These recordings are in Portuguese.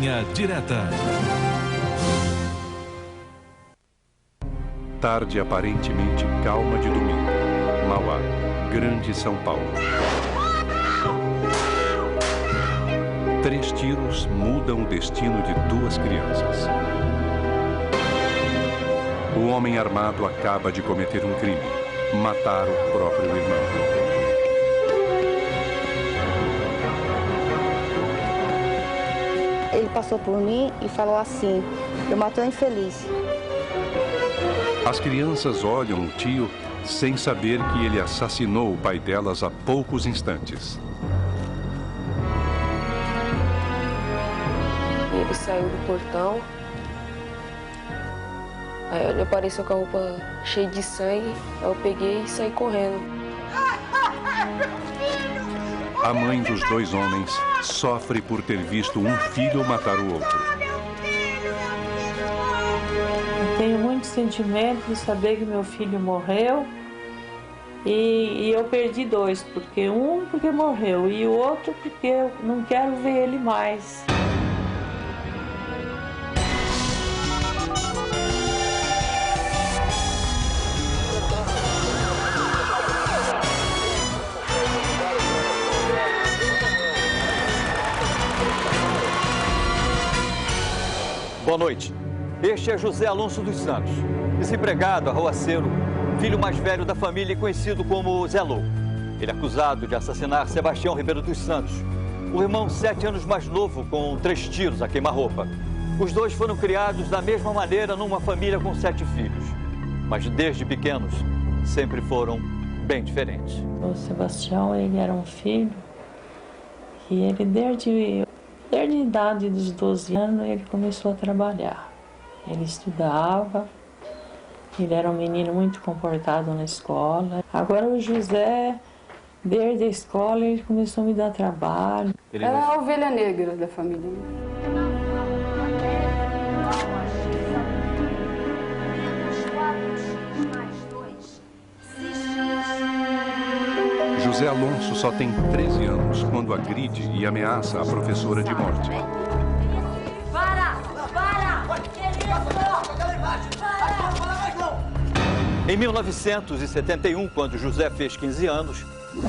Linha Direta. Tarde aparentemente calma de domingo. Mauá, Grande São Paulo. 3 tiros mudam o destino de 2 crianças. O homem armado acaba de cometer um crime. Matar o próprio irmão. Ele passou por mim e falou assim: eu matei um infeliz. As crianças olham o tio sem saber que ele assassinou o pai delas há poucos instantes. Ele saiu do portão. Aí ele apareceu com a roupa cheia de sangue. Aí eu peguei e saí correndo. A mãe dos 2 homens sofre por ter visto um filho matar o outro. Eu tenho muito sentimento de saber que meu filho morreu. E eu perdi 2, porque morreu e o outro porque eu não quero ver ele mais. Boa noite. Este é José Alonso dos Santos, desempregado, arruaceiro, filho mais velho da família e conhecido como Zé Louco. Ele é acusado de assassinar Sebastião Ribeiro dos Santos, o irmão 7 anos mais novo, com 3 tiros a queima-roupa. Os 2 foram criados da mesma maneira numa família com 7 filhos, mas desde pequenos sempre foram bem diferentes. O Sebastião, ele era um filho e ele desde a idade dos 12 anos ele começou a trabalhar. Ele estudava, ele era um menino muito comportado na escola. Agora o José, desde a escola, ele começou a me dar trabalho. Era a ovelha negra da família. José Alonso só tem 13 anos quando agride e ameaça a professora de morte. Em 1971, quando José fez 15 anos,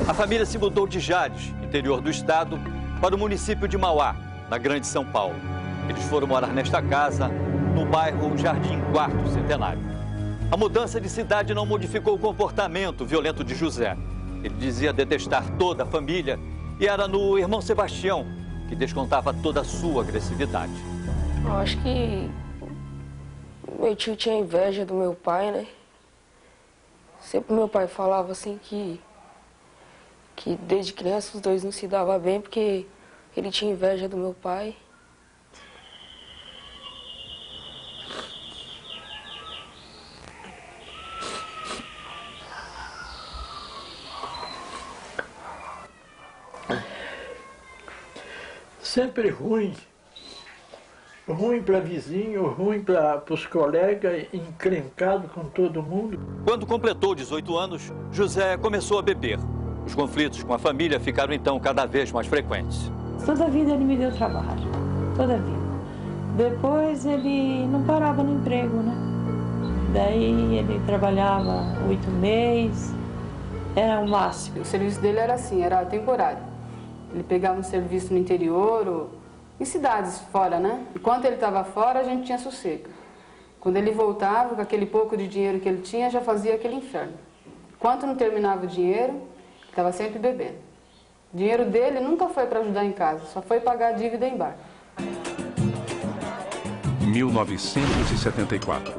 a família se mudou de Jales, interior do estado, para o município de Mauá, na Grande São Paulo. Eles foram morar nesta casa, no bairro Jardim 4º Centenário. A mudança de cidade não modificou o comportamento violento de José. Ele dizia detestar toda a família e era no irmão Sebastião que descontava toda a sua agressividade. Eu acho que meu tio tinha inveja do meu pai, né? Sempre meu pai falava assim que desde criança os 2 não se davam bem porque ele tinha inveja do meu pai. Sempre ruim para vizinho, ruim para os colegas, encrencado com todo mundo. Quando completou 18 anos, José começou a beber. Os conflitos com a família ficaram então cada vez mais frequentes. Toda a vida ele me deu trabalho, toda a vida. Depois ele não parava no emprego, né? Daí ele trabalhava 8 meses, era o máximo. O serviço dele era assim, era temporário. Ele pegava um serviço no interior ou em cidades fora, né? Enquanto ele estava fora, a gente tinha sossego. Quando ele voltava, com aquele pouco de dinheiro que ele tinha, já fazia aquele inferno. Enquanto não terminava o dinheiro, ele estava sempre bebendo. O dinheiro dele nunca foi para ajudar em casa, só foi pagar a dívida em bar. 1974.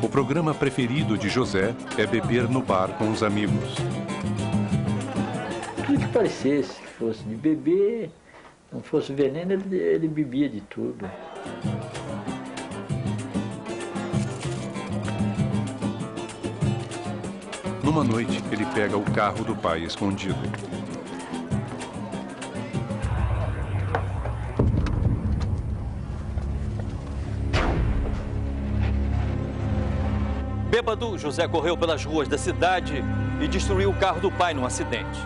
O programa preferido de José é beber no bar com os amigos. Tudo que parecesse que fosse de beber, não fosse veneno, ele bebia de tudo. Numa noite, ele pega o carro do pai escondido. Bêbado, José correu pelas ruas da cidade e destruiu o carro do pai num acidente.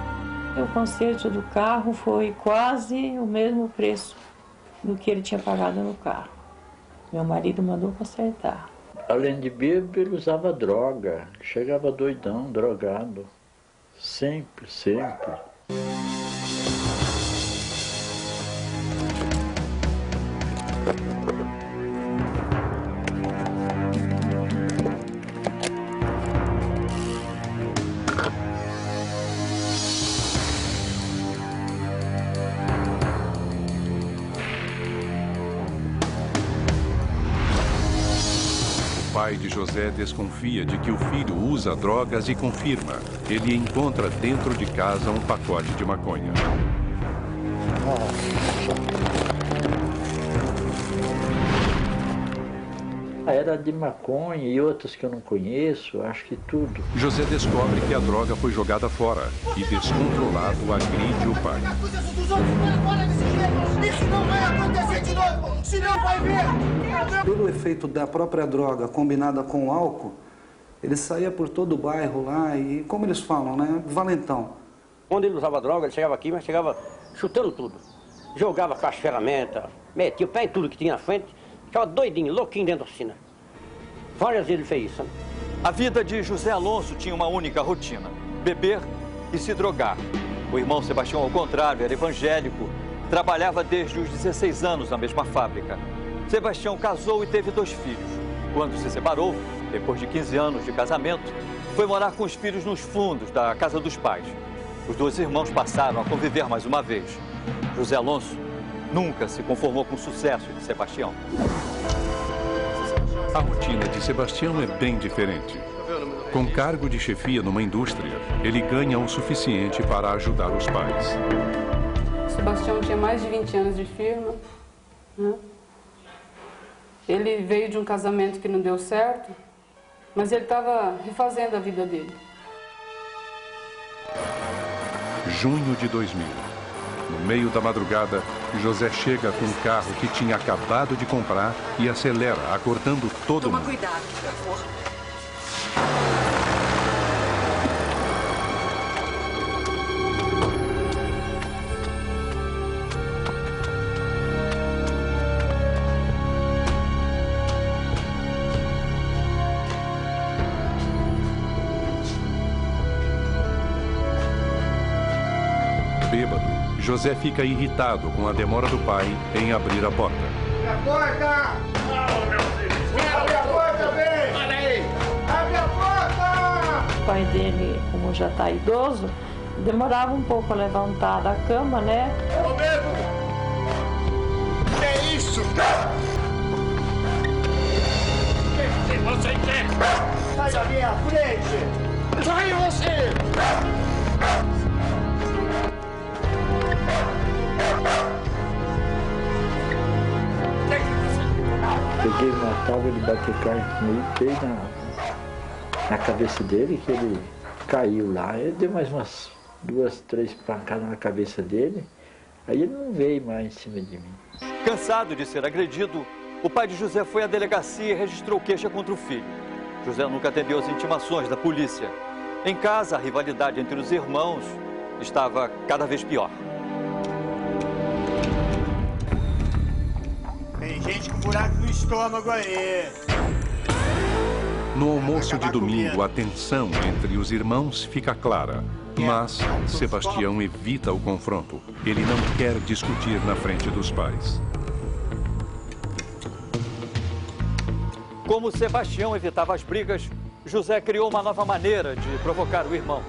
O conserto do carro foi quase o mesmo preço do que ele tinha pagado no carro. Meu marido mandou consertar. Além de bêbado, ele usava droga. Chegava doidão, drogado. Sempre, sempre. O pai de José desconfia de que o filho usa drogas e confirma. Ele encontra dentro de casa um pacote de maconha. Era de maconha e outras que eu não conheço, acho que tudo. José descobre que a droga foi jogada fora e, descontrolado, agride o pai. Isso não vai acontecer de novo, senão vai ver! Pelo efeito da própria droga combinada com o álcool, ele saía por todo o bairro lá e, como eles falam, né, valentão. Quando ele usava droga, ele chegava aqui, mas chegava chutando tudo. Jogava caixa de ferramenta, metia o pé em tudo que tinha na frente, ficava doidinho, louquinho dentro da oficina. Várias vezes ele fez isso. Né? A vida de José Alonso tinha uma única rotina: beber e se drogar. O irmão Sebastião, ao contrário, era evangélico, trabalhava desde os 16 anos na mesma fábrica. Sebastião casou e teve 2 filhos. Quando se separou, depois de 15 anos de casamento, foi morar com os filhos nos fundos da casa dos pais. Os 2 irmãos passaram a conviver mais uma vez. José Alonso nunca se conformou com o sucesso de Sebastião. A rotina de Sebastião é bem diferente. Com cargo de chefia numa indústria, ele ganha o suficiente para ajudar os pais. Sebastião tinha mais de 20 anos de firma, né? Ele veio de um casamento que não deu certo, mas ele estava refazendo a vida dele. Junho de 2000. No meio da madrugada, José chega com um carro que tinha acabado de comprar e acelera, acordando todo mundo. Toma cuidado, por favor. Bêbado, José fica irritado com a demora do pai em abrir a porta. Abre a porta! Não, meu filho! Abre a porta, vem! Olha aí! Abre a porta! O pai dele, como já está idoso, demorava um pouco a levantar da cama, né? Ô, bêbado! Que é isso? O que você quer? Sai da minha frente! Sai você! Peguei uma tábua de bater carne comigo, dei na cabeça dele, que ele caiu lá. Eu dei mais umas 2, 3 pancadas na cabeça dele, aí ele não veio mais em cima de mim. Cansado de ser agredido, o pai de José foi à delegacia e registrou queixa contra o filho. José nunca atendeu às intimações da polícia. Em casa, a rivalidade entre os irmãos estava cada vez pior. Tem gente com buraco no estômago aí. No almoço de domingo, a tensão entre os irmãos fica clara. Mas Sebastião evita o confronto. Ele não quer discutir na frente dos pais. Como Sebastião evitava as brigas, José criou uma nova maneira de provocar o irmão.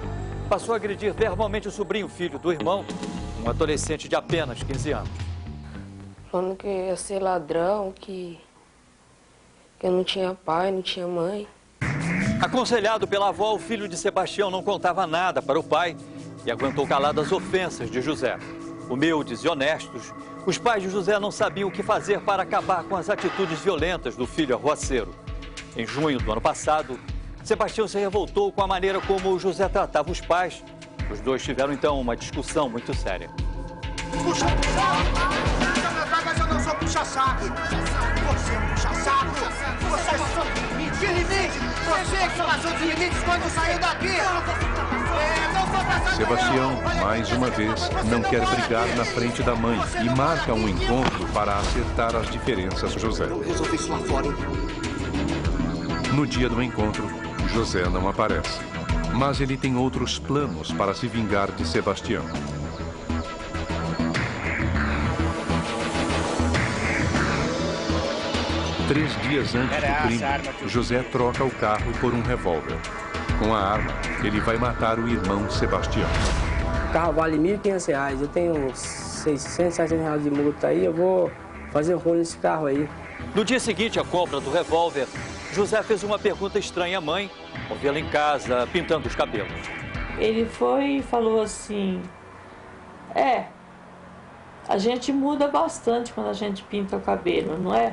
Passou a agredir verbalmente o sobrinho filho do irmão, um adolescente de apenas 15 anos. Falando que ia ser ladrão, que eu não tinha pai, não tinha mãe. Aconselhado pela avó, o filho de Sebastião não contava nada para o pai e aguentou calado as ofensas de José. Humildes e honestos, os pais de José não sabiam o que fazer para acabar com as atitudes violentas do filho arruaceiro. Em junho do ano passado, Sebastião se revoltou com a maneira como José tratava os pais. Os dois tiveram então uma discussão muito séria. Puxa saco! Mas eu não sou puxa-saco! Você é um puxa-saco! Você passou dos limites! Que limite? Você que passou dos limites quando saiu daqui! Sebastião, mais uma vez, não quer brigar na frente da mãe e marca um encontro para acertar as diferenças com José. No dia do encontro, José não aparece, mas ele tem outros planos para se vingar de Sebastião. Três dias antes do crime, José troca o carro por um revólver. Com a arma, ele vai matar o irmão Sebastião. O carro vale R$ 1.500. Eu tenho uns 600, 700 reais de multa aí. Eu vou fazer rolo nesse carro aí. No dia seguinte à compra do revólver, José fez uma pergunta estranha à mãe, ao vê-la em casa, pintando os cabelos. Ele foi e falou assim, a gente muda bastante quando a gente pinta o cabelo, não é?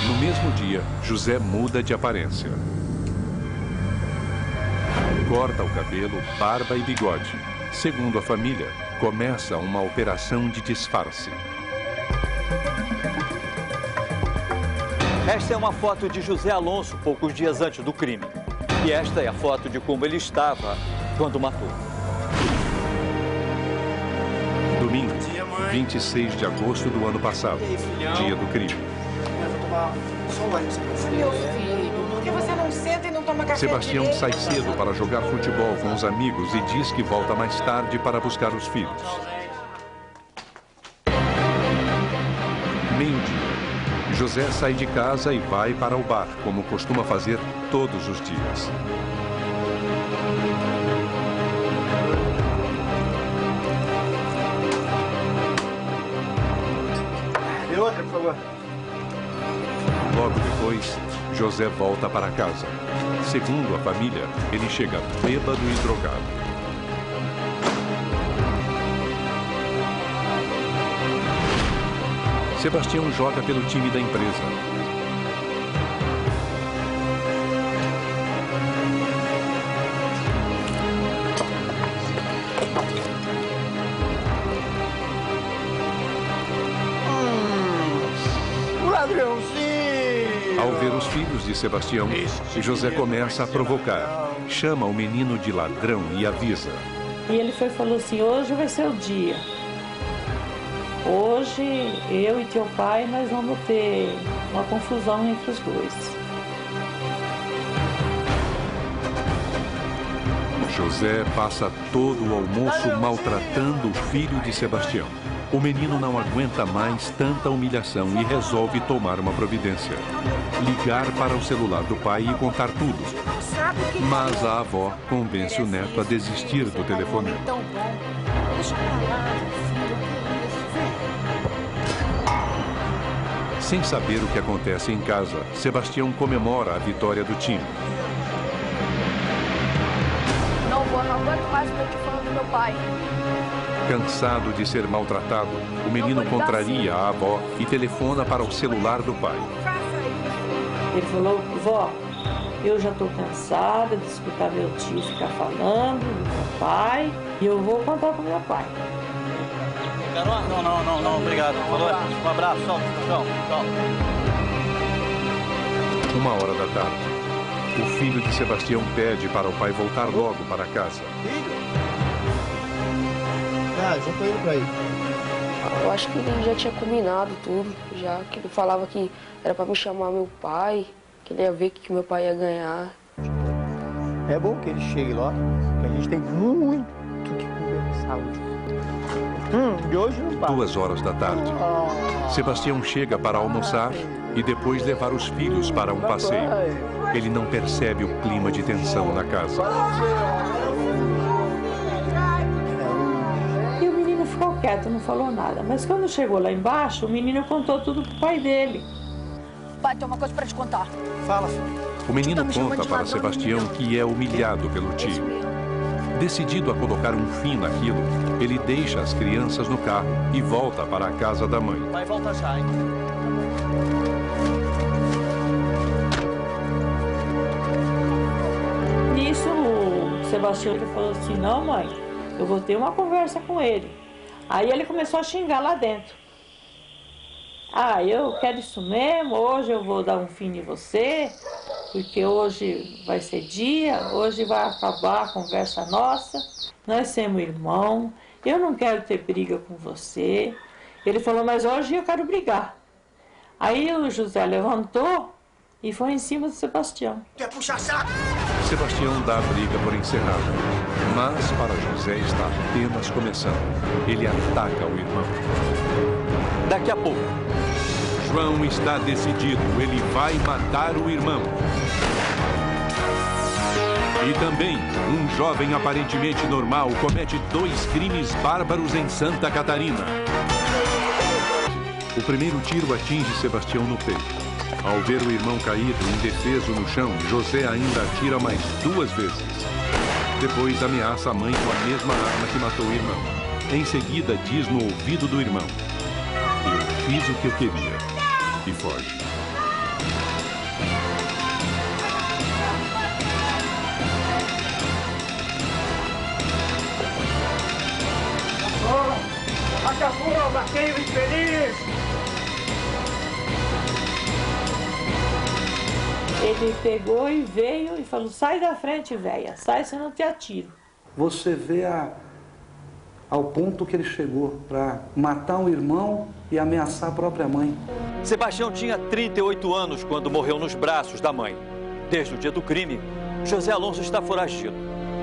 No mesmo dia, José muda de aparência. Corta o cabelo, barba e bigode. Segundo a família, começa uma operação de disfarce. Esta é uma foto de José Alonso, poucos dias antes do crime. E esta é a foto de como ele estava quando matou. Domingo, 26 de agosto do ano passado, dia do crime. Meu filho, por que você não senta e não toma café Sebastião direito? sai cedo para jogar futebol com os amigos e diz que volta mais tarde para buscar os filhos. Meio-dia. José sai de casa e vai para o bar, como costuma fazer todos os dias. E outra, por favor. Logo depois, José volta para casa. Segundo a família, ele chega bêbado e drogado. Sebastião joga pelo time da empresa. Ao ver os filhos de Sebastião, José começa a provocar. Chama o menino de ladrão e avisa. E ele foi e falou assim, hoje vai ser o dia. Hoje, eu e teu pai, nós vamos ter uma confusão entre os dois. José passa todo o almoço maltratando o filho de Sebastião. O menino não aguenta mais tanta humilhação e resolve tomar uma providência. Ligar para o celular do pai e contar tudo. Mas a avó convence o neto a desistir do telefonema. Sem saber o que acontece em casa, Sebastião comemora a vitória do time. Não aguento mais o que eu te falando do meu pai. Cansado de ser maltratado, o menino contraria a avó e telefona para o celular do pai. Ele falou, vó, eu já estou cansada de escutar meu tio ficar falando do meu pai e eu vou contar com meu pai. Não, obrigado. Falou, um abraço, tchau. 1h da tarde. O filho de Sebastião pede para o pai voltar logo para casa. Já tô indo pra aí. Eu acho que ele já tinha combinado tudo, já que ele falava que era pra me chamar meu pai, que ele ia ver que meu pai ia ganhar. É bom que ele chegue lá, que a gente tem muito que conversar hoje. De hoje não passa. 2h da tarde. Sebastião chega para almoçar e depois levar os filhos para um passeio. Ele não percebe o clima de tensão na casa. E o menino ficou quieto, não falou nada. Mas quando chegou lá embaixo, o menino contou tudo pro pai dele. Pai, tem uma coisa pra te contar. Fala, filho. O menino conta para Sebastião que é humilhado pelo tio. Decidido a colocar um fim naquilo, ele deixa as crianças no carro e volta para a casa da mãe. Vai voltar já, hein? Nisso, o Sebastião falou assim, não, mãe, eu vou ter uma conversa com ele. Aí ele começou a xingar lá dentro. Ah, eu quero isso mesmo, hoje eu vou dar um fim em você, porque hoje vai ser dia, hoje vai acabar a conversa nossa, nós somos irmãos, eu não quero ter briga com você. Ele falou, mas hoje eu quero brigar. Aí o José levantou e foi em cima do Sebastião. Quer puxar saco? Sebastião dá a briga por encerrada, mas para José está apenas começando. Ele ataca o irmão. Daqui a pouco, João está decidido, ele vai matar o irmão. E também, um jovem aparentemente normal comete 2 crimes bárbaros em Santa Catarina. O primeiro tiro atinge Sebastião no peito. Ao ver o irmão caído, indefeso no chão, José ainda atira mais 2 vezes. Depois ameaça a mãe com a mesma arma que matou o irmão. Em seguida, diz no ouvido do irmão: eu fiz o que eu queria. E foge. Acabou, matei o infeliz! Ele pegou e veio e falou, sai da frente, velha, sai, senão eu te atiro. Você vê ao ponto que ele chegou para matar um irmão e ameaçar a própria mãe. Sebastião tinha 38 anos quando morreu nos braços da mãe. Desde o dia do crime, José Alonso está foragido.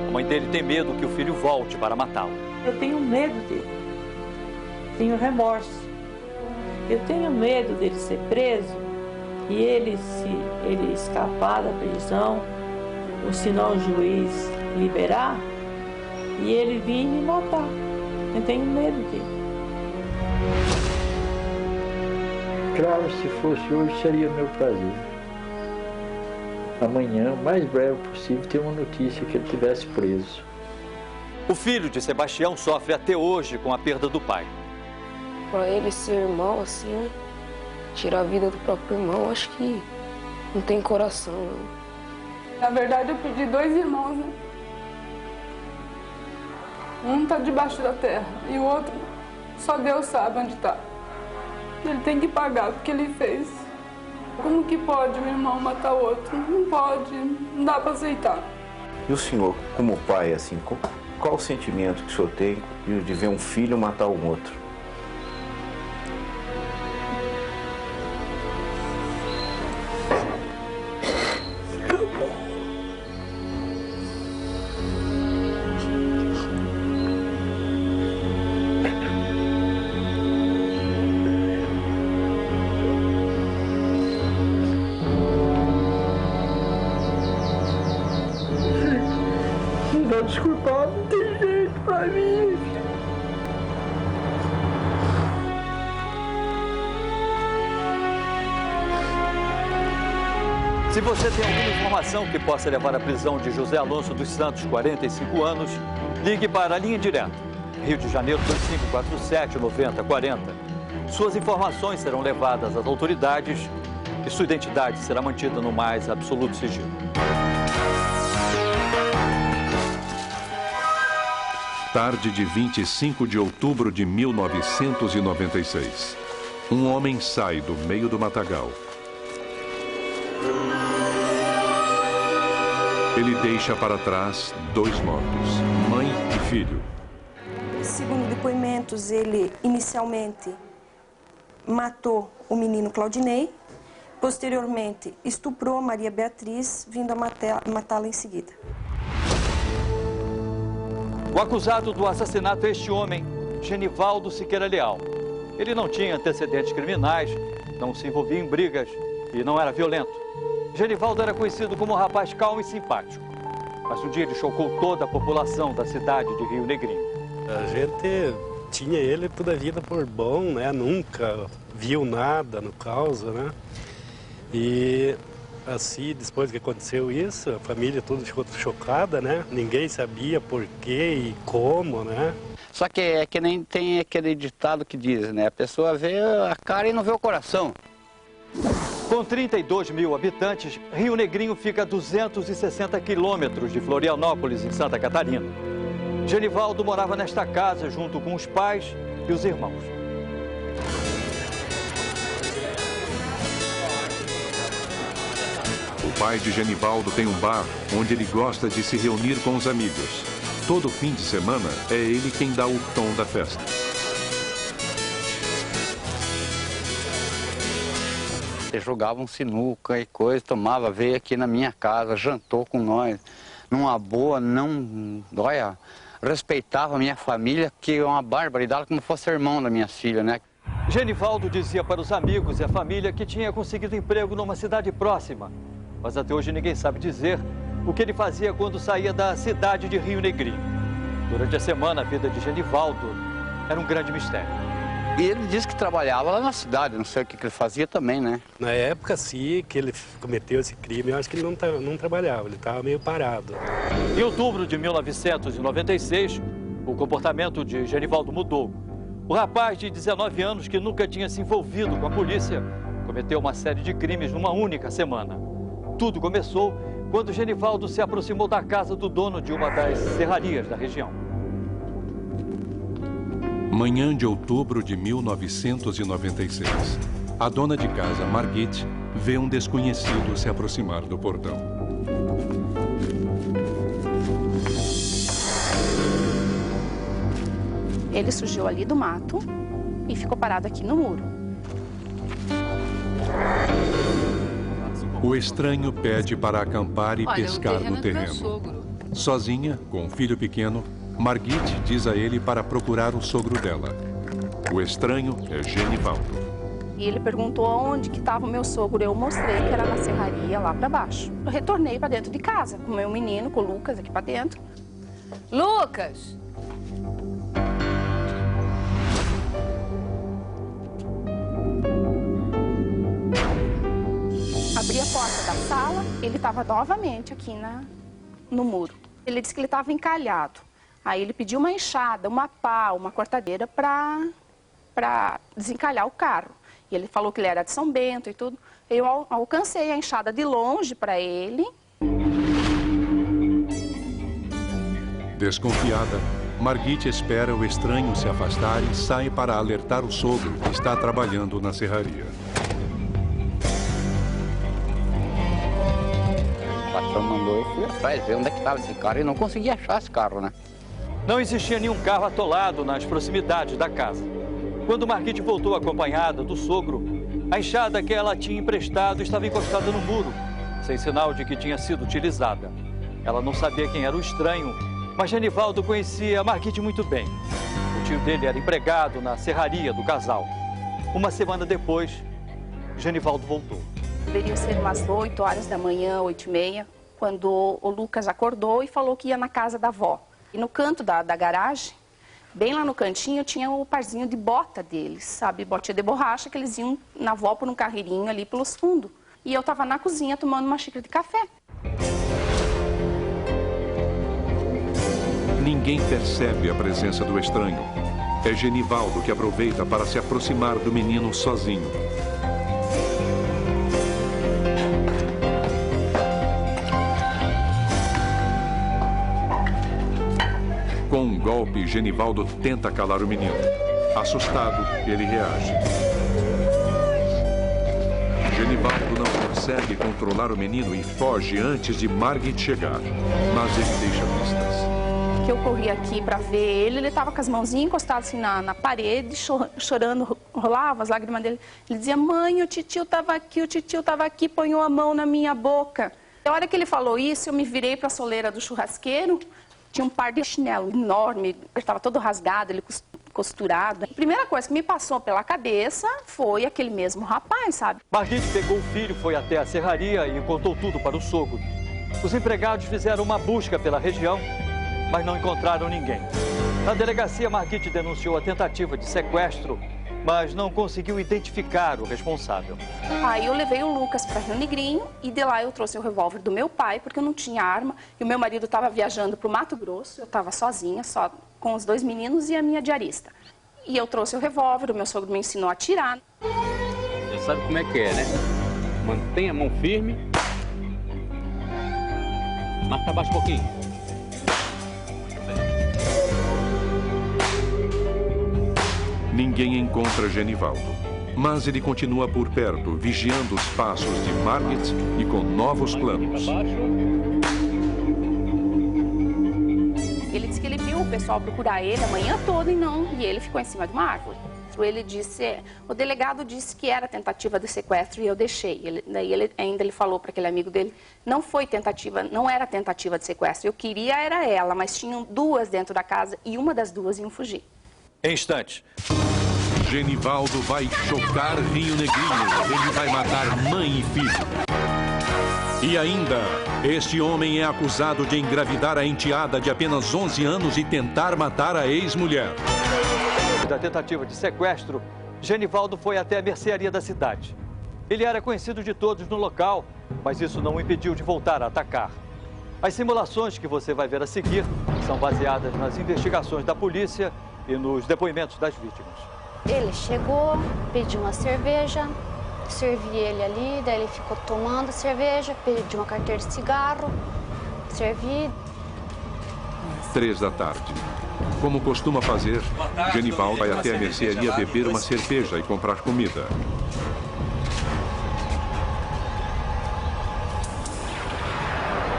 A mãe dele tem medo que o filho volte para matá-lo. Eu tenho medo dele, tenho remorso. Eu tenho medo dele ser preso e ele escapar da prisão, ou se não o juiz liberar, e ele vir me matar. Eu tenho medo dele. Claro, se fosse hoje seria meu prazer. Amanhã, o mais breve possível, ter uma notícia que ele tivesse preso. O filho de Sebastião sofre até hoje com a perda do pai. Pra ele ser irmão assim, né? Tirar a vida do próprio irmão, acho que não tem coração, não. Na verdade, eu perdi 2 irmãos, né? Um tá debaixo da terra e o outro, só Deus sabe onde tá. Ele tem que pagar o que ele fez. Como que pode um irmão matar o outro? Não pode, não dá para aceitar. E o senhor, como pai, assim, qual o sentimento que o senhor tem de ver um filho matar um outro? Desculpa, não tem jeito pra mim. Se você tem alguma informação que possa levar à prisão de José Alonso dos Santos, 45 anos, ligue para a linha direta, Rio de Janeiro 2547-9040. Suas informações serão levadas às autoridades e sua identidade será mantida no mais absoluto sigilo. Tarde de 25 de outubro de 1996. Um homem sai do meio do matagal. Ele deixa para trás 2 mortos, mãe e filho. Segundo depoimentos, ele inicialmente matou o menino Claudinei, posteriormente estuprou a Maria Beatriz, vindo a matá-la em seguida. O acusado do assassinato é este homem, Genivaldo Siqueira Leal. Ele não tinha antecedentes criminais, não se envolvia em brigas e não era violento. Genivaldo era conhecido como um rapaz calmo e simpático. Mas um dia ele chocou toda a população da cidade de Rio Negrinho. A gente tinha ele toda a vida por bom, né? Nunca viu nada no caso, né? E assim, depois que aconteceu isso, a família toda ficou chocada, né? Ninguém sabia por quê e como, né? Só que é que nem tem aquele ditado que diz, né? A pessoa vê a cara e não vê o coração. Com 32 mil habitantes, Rio Negrinho fica a 260 quilômetros de Florianópolis, em Santa Catarina. Genivaldo morava nesta casa junto com os pais e os irmãos. pai de Genivaldo tem um bar onde ele gosta de se reunir com os amigos. Todo fim de semana é ele quem dá o tom da festa. Eles jogavam sinuca e coisa, tomava, veio aqui na minha casa, jantou com nós. Numa boa, não... Olha, respeitava a minha família, que é uma barbaridade, como fosse irmão da minha filha, né? Genivaldo dizia para os amigos e a família que tinha conseguido emprego numa cidade próxima. Mas até hoje ninguém sabe dizer o que ele fazia quando saía da cidade de Rio Negrinho. Durante a semana, a vida de Genivaldo era um grande mistério. E ele disse que trabalhava lá na cidade, não sei o que ele fazia também, né? Na época, sim, que ele cometeu esse crime, eu acho que ele não trabalhava, ele estava meio parado. Em outubro de 1996, o comportamento de Genivaldo mudou. O rapaz de 19 anos, que nunca tinha se envolvido com a polícia, cometeu uma série de crimes numa única semana. Tudo começou quando Genivaldo se aproximou da casa do dono de uma das serrarias da região. Manhã de outubro de 1996. A dona de casa, Margit, vê um desconhecido se aproximar do portão. Ele surgiu ali do mato e ficou parado aqui no muro. O estranho pede para acampar e pescar no terreno. Sozinha, com um filho pequeno, Margit diz a ele para procurar o sogro dela. O estranho é Genivaldo. E ele perguntou onde que estava o meu sogro. Eu mostrei que era na serraria, lá para baixo. Eu retornei para dentro de casa, com o meu menino, com o Lucas aqui para dentro. Lucas! Abri a porta da sala, ele estava novamente aqui no muro. Ele disse que ele estava encalhado. Aí ele pediu uma enxada, uma pá, uma cortadeira para desencalhar o carro. E ele falou que ele era de São Bento e tudo. Eu alcancei a enxada de longe para ele. Desconfiada, Margit espera o estranho se afastar e sai para alertar o sogro que está trabalhando na serraria. O patrão mandou, eu fui atrás, ver onde é que estava esse carro e não consegui achar esse carro, né? Não existia nenhum carro atolado nas proximidades da casa. Quando Margit voltou acompanhada do sogro, a enxada que ela tinha emprestado estava encostada no muro, sem sinal de que tinha sido utilizada. Ela não sabia quem era o estranho, mas Genivaldo conhecia Margit muito bem. O tio dele era empregado na serraria do casal. Uma semana depois, Genivaldo voltou. Deveriam ser umas 8 horas da manhã, 8h30, quando o Lucas acordou e falou que ia na casa da avó. E no canto da garagem, bem lá no cantinho, tinha o parzinho de bota deles, sabe? Botinha de borracha, que eles iam na avó por um carreirinho ali pelos fundos. E eu estava na cozinha tomando uma xícara de café. Ninguém percebe a presença do estranho. É Genivaldo que aproveita para se aproximar do menino sozinho. Com um golpe, Genivaldo tenta calar o menino. Assustado, ele reage. Genivaldo não consegue controlar o menino e foge antes de Margit chegar. Mas ele deixa pistas. Que eu corri aqui para ver ele estava com as mãozinhas encostadas assim na parede, chorando, rolava as lágrimas dele. Ele dizia, mãe, o titio estava aqui, ponhou a mão na minha boca. A hora que ele falou isso, eu me virei para a soleira do churrasqueiro. Tinha um par de chinelo enorme, ele estava todo rasgado, ele costurado. A primeira coisa que me passou pela cabeça foi aquele mesmo rapaz, sabe? Margit pegou o filho, foi até a serraria e contou tudo para o sogro. Os empregados fizeram uma busca pela região, mas não encontraram ninguém. Na delegacia, Margit denunciou a tentativa de sequestro, mas não conseguiu identificar o responsável. Aí eu levei o Lucas para Rio Negrinho e de lá eu trouxe o revólver do meu pai, porque eu não tinha arma. E o meu marido estava viajando para o Mato Grosso, eu estava sozinha, só com os 2 meninos e a minha diarista. E eu trouxe o revólver, o meu sogro me ensinou a atirar. Você sabe como é que é, né? Mantenha a mão firme. Mais para baixo um pouquinho. Ninguém encontra Genivaldo. Mas ele continua por perto, vigiando os passos de Margit e com novos planos. Ele disse que ele viu o pessoal procurar ele a manhã toda e ele ficou em cima de uma árvore. Ele disse, o delegado disse que era tentativa de sequestro e eu deixei. Daí ele falou para aquele amigo dele, não era tentativa de sequestro. Eu queria era ela, mas tinham duas dentro da casa e uma das duas iam fugir. Em instantes. Genivaldo vai chocar Rio Negrinho. Ele vai matar mãe e filho. E ainda, este homem é acusado de engravidar a enteada de apenas 11 anos e tentar matar a ex-mulher. Da tentativa de sequestro, Genivaldo foi até a mercearia da cidade. Ele era conhecido de todos no local, mas isso não o impediu de voltar a atacar. As simulações que você vai ver a seguir são baseadas nas investigações da polícia e nos depoimentos das vítimas. Ele chegou, pediu uma cerveja, servi ele ali, daí ele ficou tomando cerveja, pediu uma carteira de cigarro, servi. 3 da tarde. Como costuma fazer, Genivaldo vai até a mercearia beber uma cerveja e comprar comida.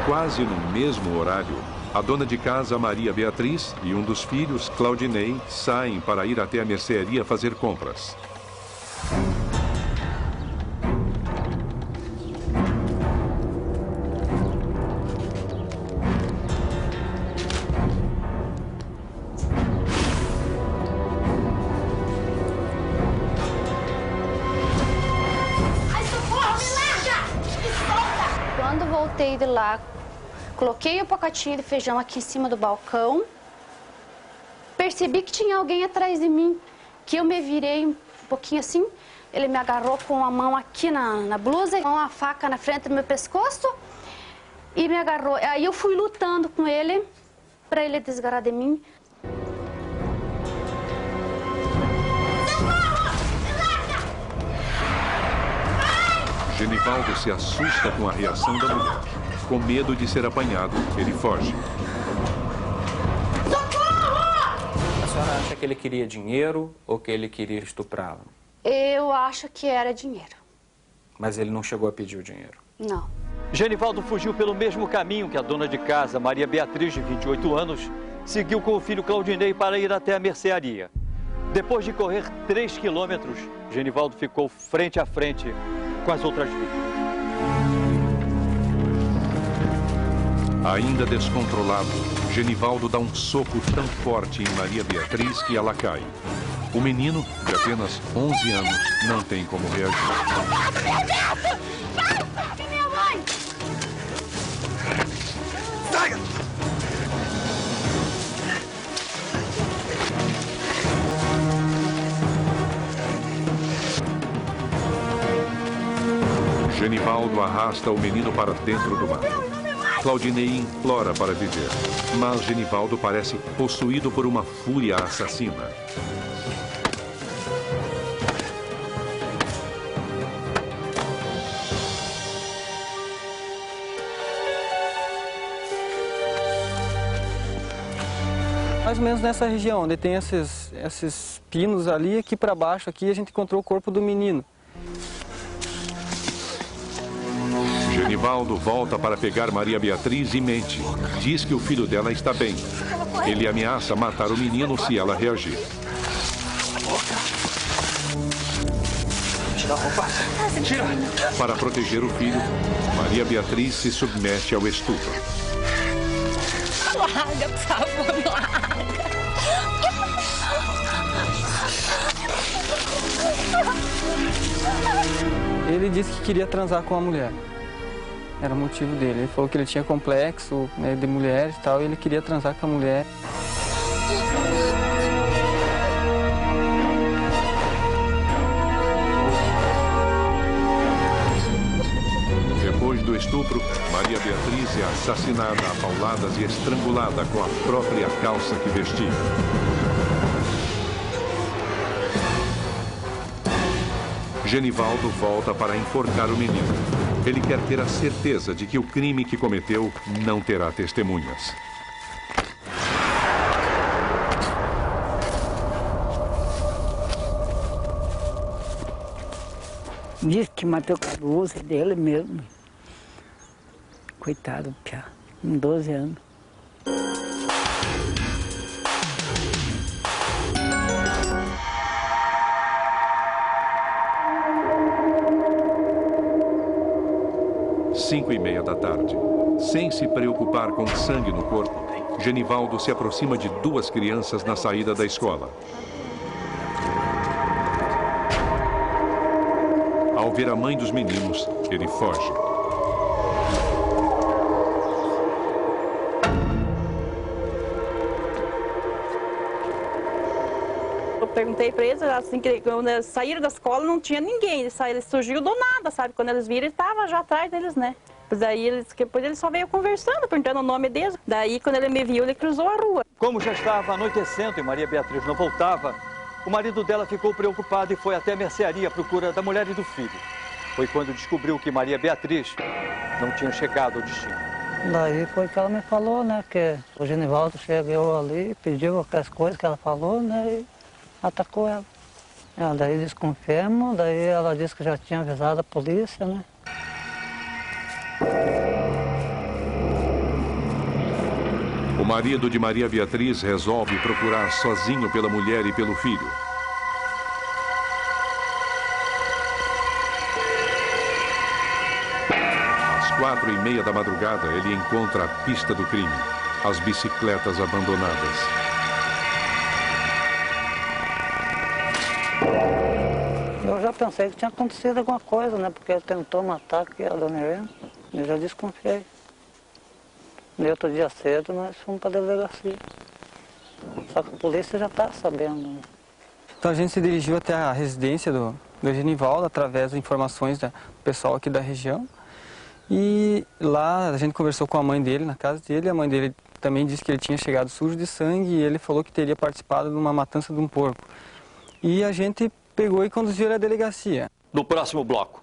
Quase no mesmo horário, a dona de casa, Maria Beatriz, e um dos filhos, Claudinei, saem para ir até a mercearia fazer compras. Quando voltei de lá, coloquei o pacotinho de feijão aqui em cima do balcão. Percebi que tinha alguém atrás de mim, que eu me virei um pouquinho assim. Ele me agarrou com a mão aqui na blusa, com a faca na frente do meu pescoço e me agarrou. Aí eu fui lutando com ele para ele desgarrar de mim. Genivaldo se assusta com a reação da mulher. Com medo de ser apanhado, ele foge. A senhora acha que ele queria dinheiro ou que ele queria estuprá-la? Eu acho que era dinheiro. Mas ele não chegou a pedir o dinheiro? Não. Genivaldo fugiu pelo mesmo caminho que a dona de casa, Maria Beatriz, de 28 anos, seguiu com o filho Claudinei para ir até a mercearia. Depois de correr 3 quilômetros, Genivaldo ficou frente a frente com as outras vítimas. Ainda descontrolado, Genivaldo dá um soco tão forte em Maria Beatriz que ela cai. O menino, de apenas 11 anos, não tem como reagir. Minha mãe! Saia! Genivaldo arrasta o menino para dentro do mar. Claudinei implora para viver, mas Genivaldo parece possuído por uma fúria assassina. Mais ou menos nessa região, onde tem esses pinos ali, aqui para baixo, aqui a gente encontrou o corpo do menino. Genivaldo volta para pegar Maria Beatriz e mente. Diz que o filho dela está bem. Ele ameaça matar o menino se ela reagir. Tira a roupa. Tira. Para proteger o filho, Maria Beatriz se submete ao estupro. Larga, por favor, larga. Ele disse que queria transar com a mulher. Era o motivo dele. Ele falou que ele tinha complexo, né, de mulheres e tal, e ele queria transar com a mulher. Depois do estupro, Maria Beatriz é assassinada a pauladas e estrangulada com a própria calça que vestia. Genivaldo volta para enforcar o menino. Ele quer ter a certeza de que o crime que cometeu não terá testemunhas. Diz que matou Caruso, dele mesmo. Coitado do piá, com 12 anos. Cinco e meia da tarde. Sem se preocupar com sangue no corpo, Genivaldo se aproxima de duas crianças na saída da escola. Ao ver a mãe dos meninos, ele foge. Eu perguntei para eles, assim, que quando eles saíram da escola não tinha ninguém, eles surgiu do nada, sabe? Quando eles viram, ele estava já atrás deles, né? Depois ele só veio conversando, perguntando o nome deles. Daí, quando ele me viu, ele cruzou a rua. Como já estava anoitecendo e Maria Beatriz não voltava, o marido dela ficou preocupado e foi até a mercearia à procura da mulher e do filho. Foi quando descobriu que Maria Beatriz não tinha chegado ao destino. Daí foi que ela me falou, né, que o Genivaldo chegou ali, pediu aquelas coisas que ela falou, né, e atacou ela. Daí desconfiamos, daí ela disse que já tinha avisado a polícia, né. O marido de Maria Beatriz resolve procurar sozinho pela mulher e pelo filho. Às 4h30 da madrugada, ele encontra a pista do crime, as bicicletas abandonadas. Eu já pensei que tinha acontecido alguma coisa, né, porque ele tentou matar aqui a dona Helena. Eu já desconfiei. No outro dia cedo nós fomos para a delegacia. Só que a polícia já está sabendo. Né? Então a gente se dirigiu até a residência do Genivaldo através das informações do pessoal aqui da região. E lá a gente conversou com a mãe dele, na casa dele. A mãe dele também disse que ele tinha chegado sujo de sangue e ele falou que teria participado de uma matança de um porco. E a gente pegou e conduziu ele à delegacia. No próximo bloco.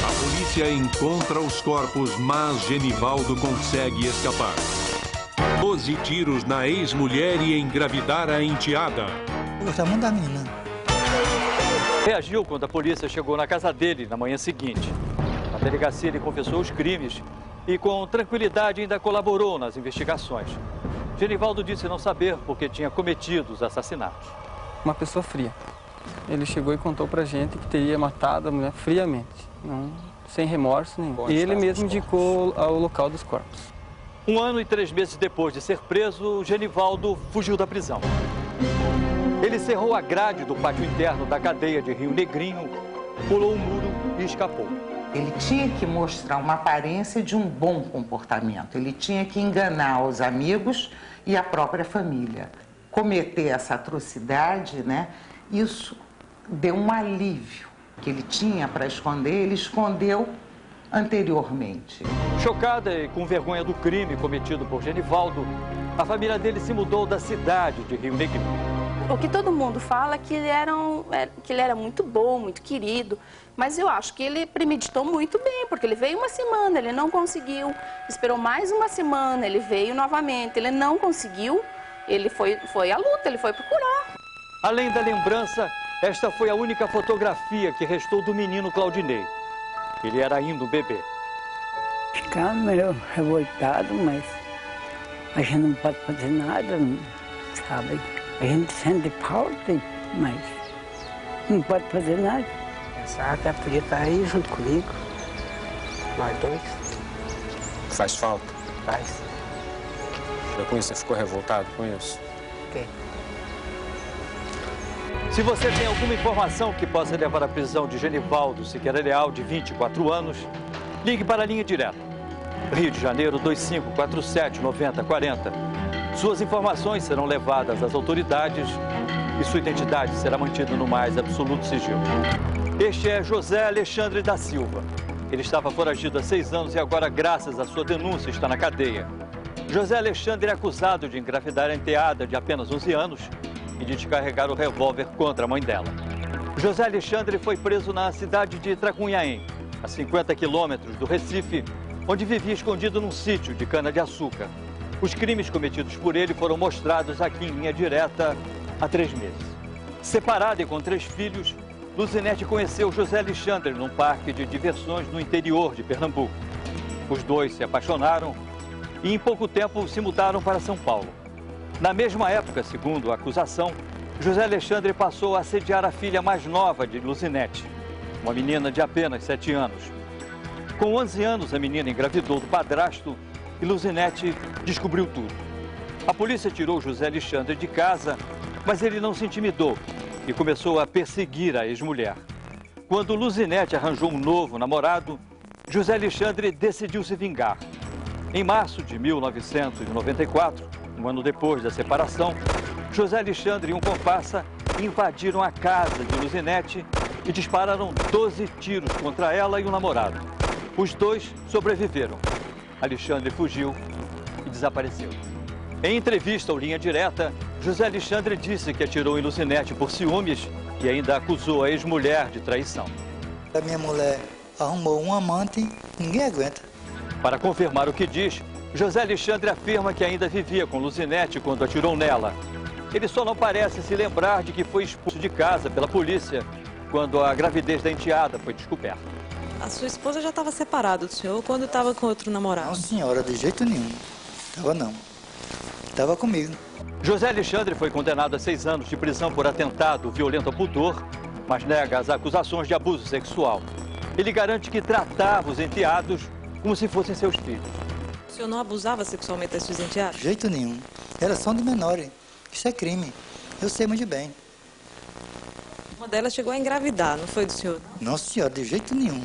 A polícia encontra os corpos, mas Genivaldo consegue escapar. 12 tiros na ex-mulher e engravidar a enteada. Eu gostava muito da menina. Reagiu quando a polícia chegou na casa dele na manhã seguinte. Na delegacia ele confessou os crimes e com tranquilidade ainda colaborou nas investigações. Genivaldo disse não saber porque tinha cometido os assassinatos. Uma pessoa fria. Ele chegou e contou pra gente que teria matado a mulher friamente, não, sem remorso nenhum. E ele mesmo indicou o local dos corpos. 1 ano e 3 meses depois de ser preso, Genivaldo fugiu da prisão. Ele cerrou a grade do pátio interno da cadeia de Rio Negrinho, pulou um muro e escapou. Ele tinha que mostrar uma aparência de um bom comportamento. Ele tinha que enganar os amigos e a própria família. Cometer essa atrocidade, né? Isso deu um alívio que ele tinha para esconder, ele escondeu anteriormente. Chocada e com vergonha do crime cometido por Genivaldo, a família dele se mudou da cidade de Rio Negrinho. O que todo mundo fala é que ele era muito bom, muito querido, mas eu acho que ele premeditou muito bem, porque ele veio uma semana, ele não conseguiu, esperou mais uma semana, ele veio novamente, ele não conseguiu, ele foi à luta, ele foi procurar. Além da lembrança, esta foi a única fotografia que restou do menino Claudinei. Ele era ainda um bebê. Ficava meio revoltado, mas a gente não pode fazer nada, sabe? A gente sente falta, mas não pode fazer nada. Pensava que ela podia estar aí junto comigo, nós dois. Faz falta? Faz. Com isso, você ficou revoltado com isso? Ok. Se você tem alguma informação que possa levar à prisão de Genivaldo Siqueira Leal, de 24 anos, ligue para a linha direta. Rio de Janeiro, 2547-9040. Suas informações serão levadas às autoridades e sua identidade será mantida no mais absoluto sigilo. Este é José Alexandre da Silva. Ele estava foragido há 6 anos e agora, graças à sua denúncia, está na cadeia. José Alexandre é acusado de engravidar a enteada de apenas 11 anos e de descarregar o revólver contra a mãe dela. José Alexandre foi preso na cidade de Tracunhaém, a 50 quilômetros do Recife, onde vivia escondido num sítio de cana-de-açúcar. Os crimes cometidos por ele foram mostrados aqui em linha direta há 3 meses. Separado e com 3 filhos, Luzinete conheceu José Alexandre num parque de diversões no interior de Pernambuco. Os dois se apaixonaram e em pouco tempo se mudaram para São Paulo. Na mesma época, segundo a acusação, José Alexandre passou a assediar a filha mais nova de Luzinete, uma menina de apenas 7 anos. Com 11 anos, a menina engravidou do padrasto e Luzinete descobriu tudo. A polícia tirou José Alexandre de casa, mas ele não se intimidou e começou a perseguir a ex-mulher. Quando Luzinete arranjou um novo namorado, José Alexandre decidiu se vingar. Em março de 1994, um ano depois da separação, José Alexandre e um comparsa invadiram a casa de Luzinete e dispararam 12 tiros contra ela e o namorado. Os dois sobreviveram. Alexandre fugiu e desapareceu. Em entrevista ao Linha Direta, José Alexandre disse que atirou em Luzinete por ciúmes e ainda acusou a ex-mulher de traição. A minha mulher arrumou um amante, ninguém aguenta. Para confirmar o que diz, José Alexandre afirma que ainda vivia com Luzinete quando atirou nela. Ele só não parece se lembrar de que foi expulso de casa pela polícia quando a gravidez da enteada foi descoberta. A sua esposa já estava separada do senhor quando estava com outro namorado? Não, senhora, de jeito nenhum. Estava não. Estava comigo. José Alexandre foi condenado a 6 anos de prisão por atentado violento ao pudor, mas nega as acusações de abuso sexual. Ele garante que tratava os enteados como se fossem seus filhos. O senhor não abusava sexualmente das suas enteadas? De jeito nenhum. Elas são de menores. Isso é crime. Eu sei muito bem. Uma delas chegou a engravidar, não foi do senhor? Não, senhora, de jeito nenhum.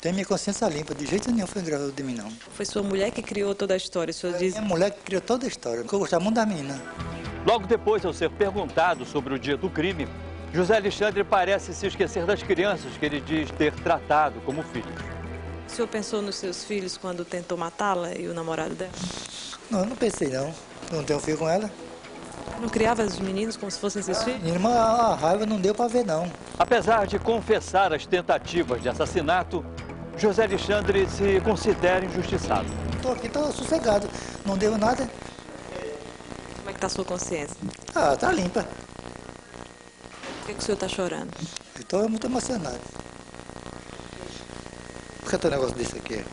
Tenho minha consciência limpa, de jeito nenhum foi engravidado de mim, não. Foi sua mulher que criou toda a história, o senhor diz? É minha mulher que criou toda a história, porque eu gostava muito da menina. Logo depois, ao ser perguntado sobre o dia do crime, José Alexandre parece se esquecer das crianças que ele diz ter tratado como filhos. O senhor pensou nos seus filhos quando tentou matá-la e o namorado dela? Não, eu não pensei, não. Eu não tenho filho com ela. Não criava os meninos como se fossem seus filhos? Minha irmã, a raiva não deu para ver, não. Apesar de confessar as tentativas de assassinato, José Alexandre se considera injustiçado. Estou aqui, estou sossegado. Não devo nada. Como é que está a sua consciência? Ah, está limpa. Por que o senhor está chorando? Estou muito emocionado. Por que tem um negócio desse aqui?